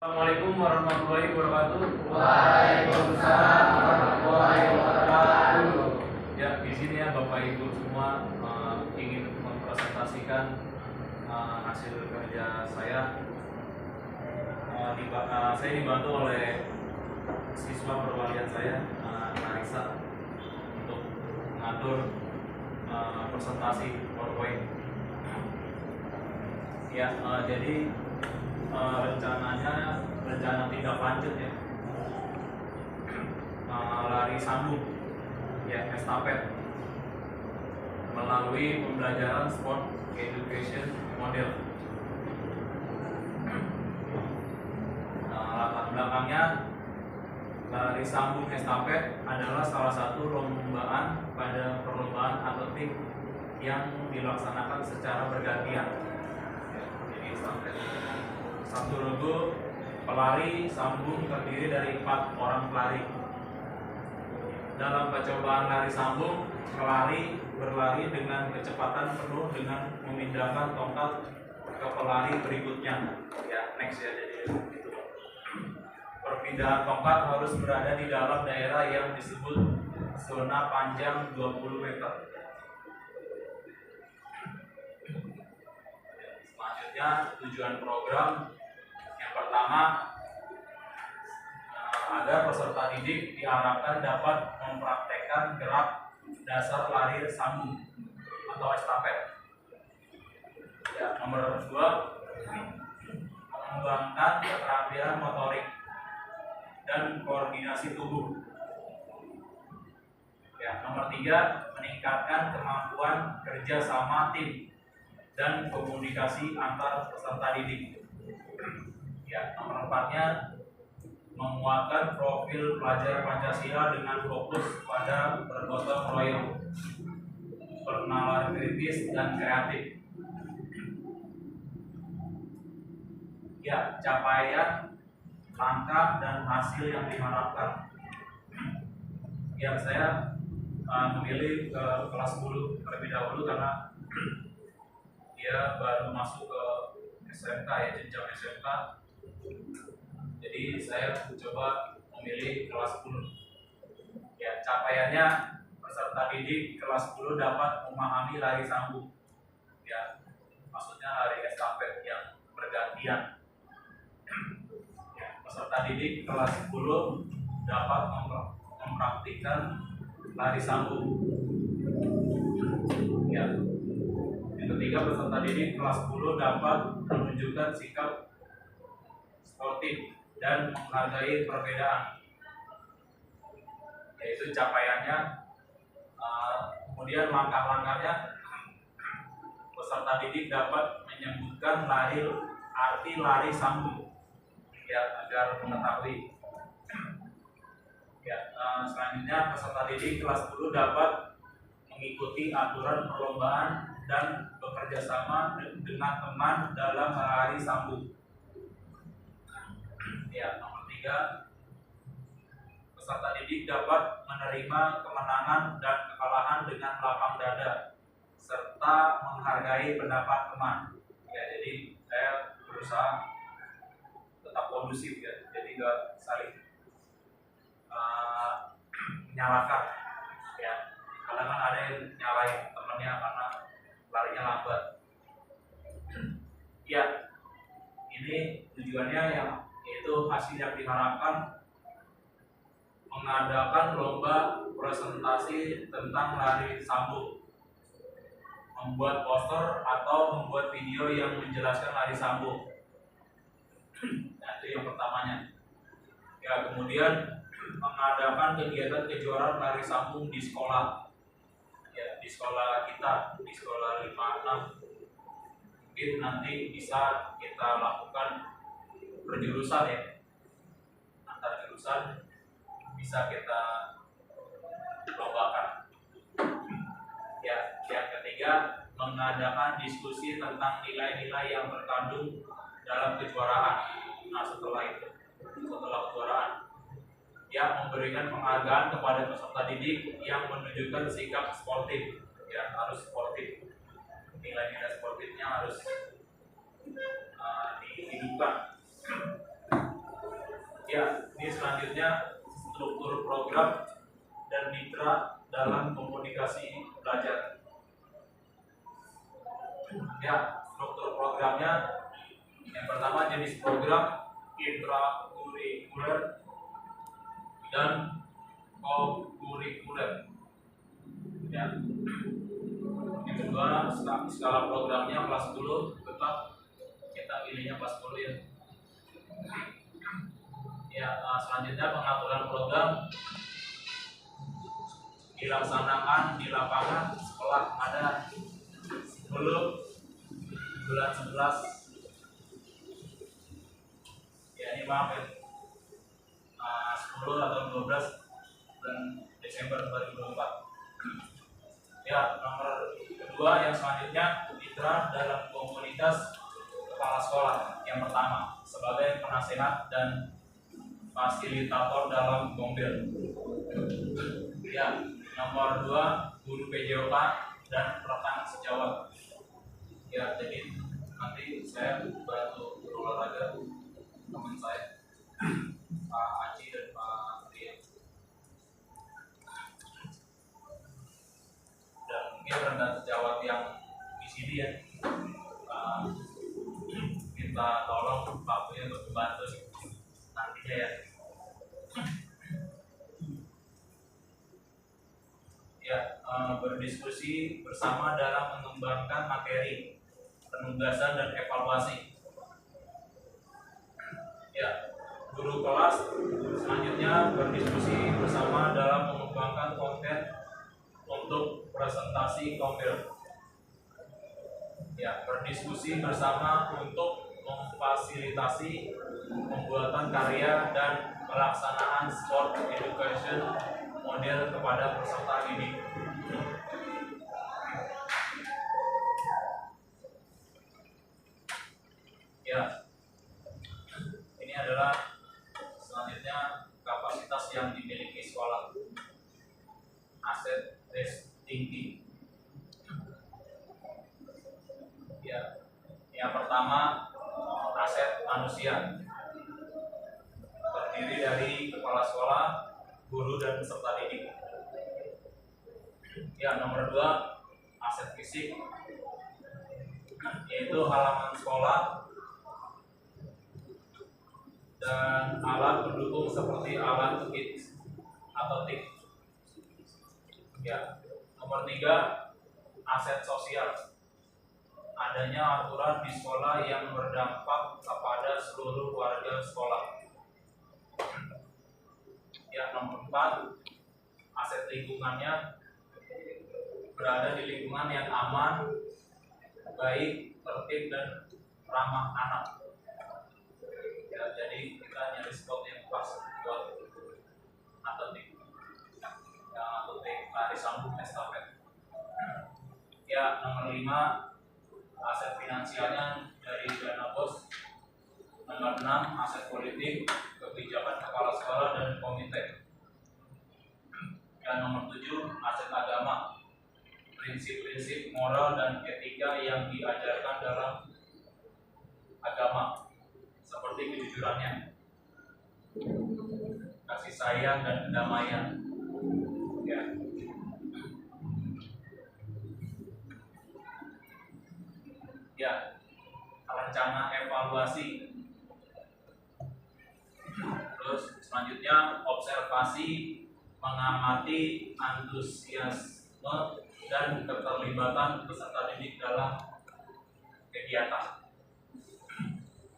Assalamualaikum warahmatullahi wabarakatuh. Waalaikumsalam warahmatullahi wabarakatuh. Ya, di sini ya Bapak Ibu semua ingin mempresentasikan hasil kerja saya. Saya dibantu oleh siswa perwalian saya, Narisa, untuk mengatur presentasi PowerPoint. Ya, jadi rencana tindak lanjut ya, lari sambung ya, estafet melalui pembelajaran sport education model. Latar belakangnya, lari sambung estafet adalah salah satu perlombaan atletik yang dilaksanakan secara bergantian ya, jadi estafet. Satu logo pelari sambung terdiri dari 4 orang pelari. Dalam percobaan lari sambung, pelari berlari dengan kecepatan penuh dengan memindahkan tongkat ke pelari berikutnya. Ya, next ya, jadi itu. Perpindahan tongkat harus berada di dalam daerah yang disebut zona panjang 20 meter. Selanjutnya, tujuan program yang pertama, agar peserta didik diharapkan dapat mempraktekkan gerak dasar lari sambung atau estafet. Ya, nomor 2, mengembangkan keterampilan motorik dan koordinasi tubuh. Ya, nomor 3, meningkatkan kemampuan kerja sama tim dan komunikasi antar peserta didik. Ya, nomor 4-nya, menguatkan profil pelajar Pancasila dengan fokus pada bergotong royong, bernalar kritis dan kreatif. Ya, capaian, langkah dan hasil yang diharapkan. Ya, saya memilih kelas 10 terlebih dahulu karena dia baru masuk ke SMK ya, jenjang SMK. Jadi saya coba memilih kelas 10. Ya, capaiannya, peserta didik kelas 10 dapat memahami lari sambung. Ya, maksudnya lari estafet yang bergantian. Ya, peserta didik kelas 10 dapat mempraktikkan lari sambung. Ya. Yang ketiga, peserta didik kelas 10 dapat menunjukkan sikap sportif dan menghargai perbedaan, yaitu capaiannya. Kemudian langkah-langkahnya, peserta didik dapat menyebutkan arti lari sambung ya, agar mengetahui. Ya, selanjutnya, peserta didik kelas 10 dapat mengikuti aturan perlombaan dan bekerja sama dengan teman dalam lari sambung. Ya, nomor 3, peserta didik dapat menerima kemenangan dan kekalahan dengan lapang dada serta menghargai pendapat teman. Ya, jadi saya berusaha tetap kondusif ya, jadi nggak saling menyalahkan. Ya, kadang kan ada yang nyalahin temennya karena larinya lambat. Ya, ini tujuannya yaitu hasil yang diharapkan, mengadakan lomba presentasi tentang lari sambung, membuat poster atau membuat video yang menjelaskan lari sambung. Nah, itu yang pertamanya. Ya, kemudian mengadakan kegiatan kejuaraan lari sambung di sekolah. Ya, di sekolah kita, di sekolah 56. Mungkin nanti bisa kita lakukan berjurusan ya, antar jurusan bisa kita lombakan. Ya, yang ketiga, mengadakan diskusi tentang nilai-nilai yang terkandung dalam kejuaraan. Nah, setelah kejuaraan, ya, memberikan penghargaan kepada peserta didik yang menunjukkan sikap sportif. Ya, harus sportif, nilai-nilai sportifnya harus dihidupkan. Ya, ini selanjutnya struktur program dan mitra dalam komunikasi belajar. Ya, struktur programnya yang pertama jenis program intrakurikuler dan co-kurikuler. Ya. Yang kedua skala programnya kelas 10, tetap kita pilihnya kelas 10 ya. Ya, selanjutnya pengaturan program dilaksanakan di lapangan setelah ada 10 bulan 11 ya, ini maaf ya, 10 atau 12 bulan Desember 2024. Ya, nomor kedua yang selanjutnya mitra dalam komunitas kepala sekolah. Yang pertama sebagai penasehat dan fasilitator dalam Gombel. Ya, nomor 2 guru PJOK dan rekan sejawat. Ya, jadi nanti saya bantu olahraga teman saya Pak Aji dan Pak Rian. Dan mungkin rekan sejawat yang di sini ya, kita tolong Pak Buya untuk membantu nantinya ya. Ya, berdiskusi bersama dalam mengembangkan materi, penugasan dan evaluasi. Ya, guru kelas selanjutnya berdiskusi bersama dalam mengembangkan konten untuk presentasi Gombel. Ya, berdiskusi bersama untuk memfasilitasi pembuatan karya dan pelaksanaan sport education model kepada peserta didik. Ya, ini adalah selanjutnya kapasitas yang dimiliki sekolah. Aset tinggi. Ya, yang pertama aset manusia, terdiri dari kepala sekolah, guru dan peserta didik. Ya, nomor 2 aset fisik, yaitu halaman sekolah dan alat pendukung seperti alat TIK atau TIK. Ya, nomor 3 aset sosial, adanya aturan di sekolah yang berdampak kepada seluruh warga sekolah. Ya, nomor 4 aset lingkungannya, berada di lingkungan yang aman, baik, tertib dan ramah anak. Ya, jadi kita nyari spot yang pas buat atletik, yang atletik lari sambung estafet. Ya, nomor 5 aset finansialnya dari dana bos. Nomor 6 aset politik, kebijakan kepala sekolah dan komite. Dan nomor 7 aset agama, prinsip-prinsip moral dan etika yang diajarkan dalam agama, seperti kejujurannya, kasih sayang dan kedamaian. Ya. Ya, rencana evaluasi. Terus selanjutnya observasi, mengamati antusiasme dan keterlibatan peserta didik dalam kegiatan.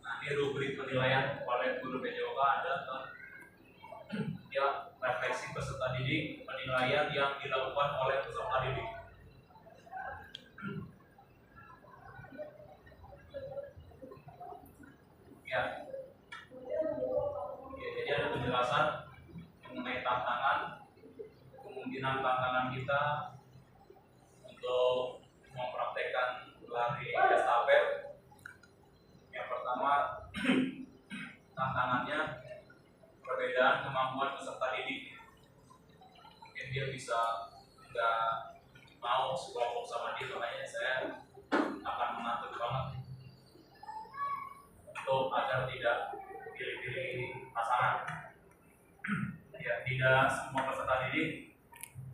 Nanti rubrik penilaian oleh guru PJOK ada ya, refleksi peserta didik, penilaian yang dilakukan oleh peserta didik. Ya, jadi ada penjelasan mengenai tantangan, kemungkinan tantangan kita untuk mempraktekkan lari estafet. Yang pertama, tantangannya perbedaan kemampuan peserta didik. Mungkin dia bisa nggak mau sekelompok sama dia, makanya saya akan mengatur banget untuk agar tidak pilih-pilih pasangan. tidak semua peserta didik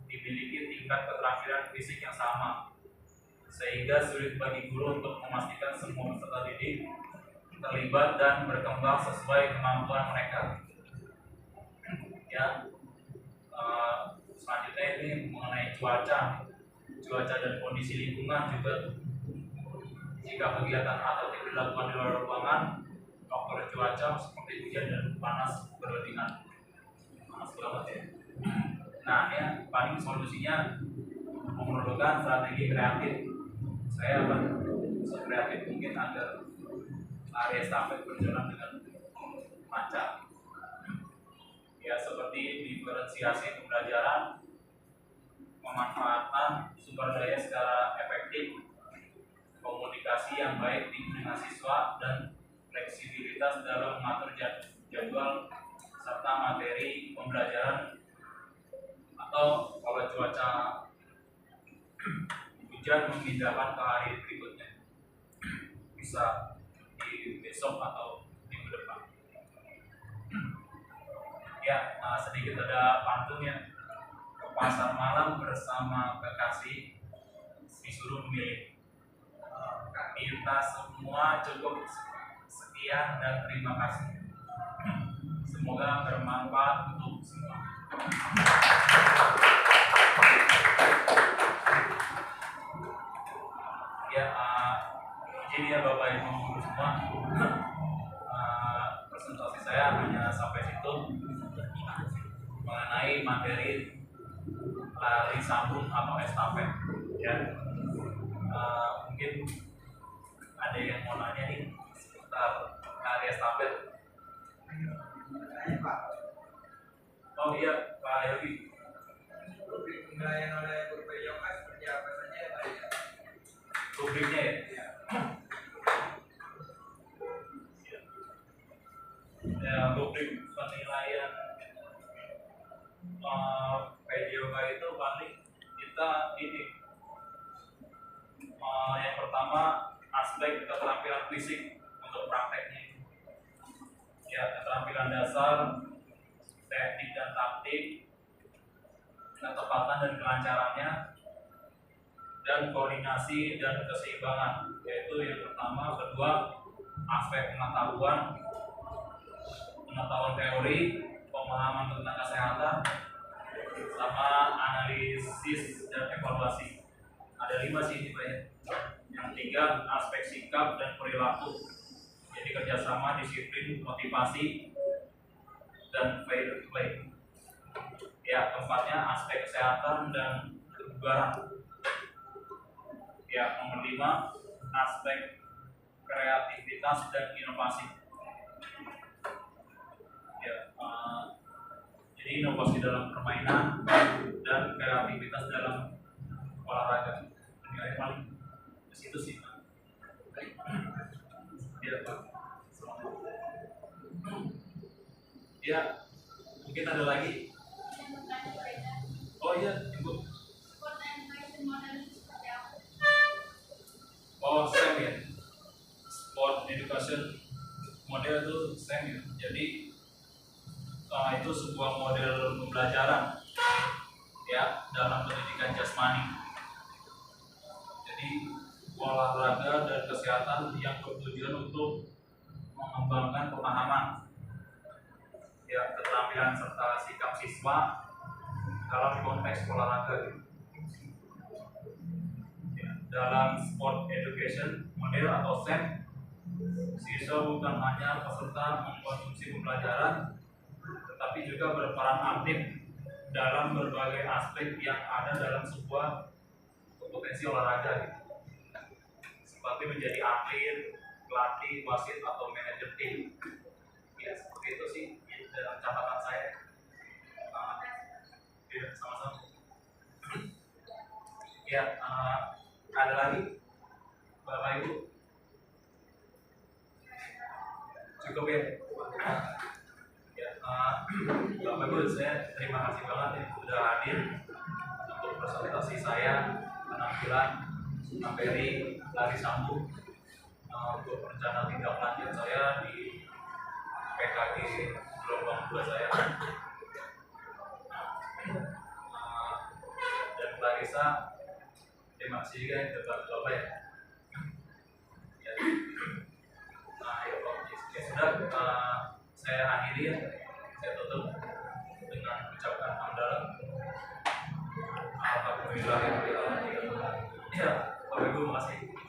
dimiliki tingkat keterampilan fisik yang sama, sehingga sulit bagi guru untuk memastikan semua peserta didik terlibat dan berkembang sesuai kemampuan mereka. Ya, selanjutnya ini mengenai cuaca dan kondisi lingkungan juga. Jika kegiatan atletik dilakukan di luar ruangan, faktor cuaca seperti hujan dan panas berlebihan, panas banget ya. Nah, ya paling solusinya memerlukan strategi kreatif. Saya akan kreatif mungkin agar area estafet berjalan dengan lancar. Ya, seperti diferensiasi pembelajaran, memanfaatkan sumber daya secara efektif, komunikasi yang baik dengan siswa, dan fleksibilitas dalam mengatur jadwal serta materi pembelajaran. Atau kalau cuaca hujan, memindahkan ke hari berikutnya, bisa di besok atau minggu depan. Ya, sedikit ada pantun ya. Ke pasar malam bersama kekasih, disuruh memilih. Kita semua cukup sekian dan terima kasih. Semoga bermanfaat untuk semua. Ya, izin ya Bapak Ibu guru semua, presentasi saya hanya sampai situ mengenai materi lari sambung atau estafet. Ya, mungkin ada yang mau nanya nih seputar lari estafet. Oh iya, Pak Yogi. Penilaian oleh guru PJOK seperti apa saja ya Pak? Rubriknya ya? Ya, rubrik penilaian PJOK itu paling kita ini yang pertama aspek keterampilan fisik untuk prakteknya. Ya, keterampilan dasar, teknik dan taktik, ketepatan dan kelancarannya, dan koordinasi dan keseimbangan. Yaitu yang pertama, kedua, aspek pengetahuan teori, pemahaman tentang kesehatan, sama analisis dan evaluasi. Ada 5 sih ini Pak ya. Yang 3, aspek sikap dan perilaku. Jadi kerjasama, disiplin, motivasi, dan fair play. Ya, keempatnya aspek kesehatan dan kebugaran. Ya, nomor 5, aspek kreativitas dan inovasi. Ya, jadi inovasi dalam permainan dan kreativitas dalam olahraga. Ini paling ke situ sih Pak. Ya Pak. Ya, mungkin ada lagi. Oh iya, Ibu. Oh, SEM ya. Sport Education model itu SEM ya. Jadi itu sebuah model pembelajaran ya dalam pendidikan jasmani. Jadi olahraga dan kesehatan yang bertujuan untuk mengembangkan pemahaman, ya, keterampilan serta sikap siswa dalam konteks olahraga. Ya, dalam sport education model atau SEM, siswa bukan hanya peserta mengkonsumsi pembelajaran, tetapi juga berperan aktif dalam berbagai aspek yang ada dalam sebuah kompetensi olahraga, seperti menjadi atlet, pelatih, wasit, atau manajer tim. Ya, seperti itu sih dalam catatan saya. Ya, sama-sama. Ya, ada lagi Bapak Ibu? Cukup ya? Bapak Ibu, saya terima kasih banget ya sudah hadir untuk presentasi saya penampilan materi lari sambung untuk rencana tindak lanjut saya di PKG gelombang 2 saya. biasa. Terima kasih juga yang sudah coba ya. Ya. Nah, ya sudah, saya akhiri ya. Saya tutup dengan ucapan hamdalah. Alhamdulillah ya. Ya, Bapak Ibu, makasih.